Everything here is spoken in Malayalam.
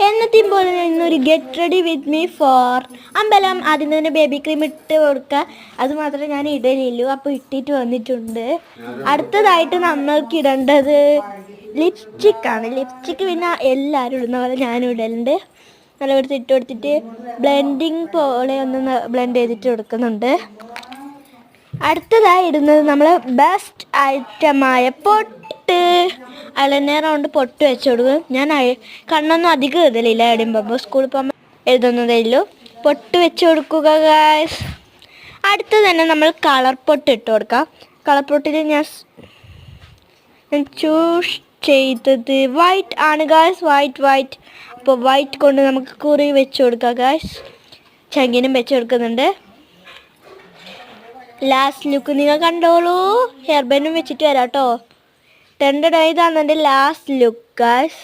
എന്നത്തെയും പോലെ ഇന്നൊരു get ready with me for അമ്പലം. ആദ്യം തന്നെ ബേബി ക്രീം ഇട്ട് കൊടുക്കുക. അത് മാത്രമേ ഞാൻ ഇടലുള്ളൂ, അപ്പോൾ ഇട്ടിട്ട് വന്നിട്ടുണ്ട്. അടുത്തതായിട്ട് നമ്മൾക്ക് ഇടേണ്ടത് ലിപ്സ്റ്റിക്കാണ്. ലിപ്സ്റ്റിക്ക് പിന്നെ എല്ലാവരും ഇടുന്ന പോലെ ഞാനും ഇടലുണ്ട്. നല്ല കൊടുത്ത് ഇട്ട് കൊടുത്തിട്ട് ബ്ലെൻഡിങ് പോലെ ഒന്ന് ബ്ലെൻഡ് ചെയ്തിട്ട് കൊടുക്കുന്നുണ്ട്. അടുത്തതായി ഇടുന്നത് നമ്മൾ ബെസ്റ്റ് ഐറ്റമായ പൊട്ട്. അലനേറ കൊണ്ട് പൊട്ട് വെച്ച് കൊടുക്കും. ഞാൻ കണ്ണൊന്നും അധികം എഴുതലില്ല, എഴുതുമ്പോൾ സ്കൂളിൽ പോകുമ്പോൾ എഴുതുന്നതേ ഉള്ളൂ. പൊട്ട് വെച്ച് കൊടുക്കുക ഗായ്സ്. അടുത്ത് തന്നെ നമ്മൾ കളർ പൊട്ട് ഇട്ട് കൊടുക്കാം. കളർ പൊട്ടിൽ ഞാൻ ചൂസ് ചെയ്തത് വൈറ്റ് ആണ് ഗായ്സ്. വൈറ്റ്. അപ്പോൾ വൈറ്റ് കൊണ്ട് നമുക്ക് കുറി വെച്ച് കൊടുക്കാം ഗായ്സ്. ചങ്കിനും വെച്ച് കൊടുക്കുന്നുണ്ട്. ലാസ്റ്റ് ലുക്ക് നിങ്ങൾ കണ്ടോളൂ. ഹെയർ ബാൻഡും വെച്ചിട്ട് വരാം കേട്ടോ. ഇതാണ് എൻ്റെ ലാസ്റ്റ് ലുക്ക് ഗായ്സ്.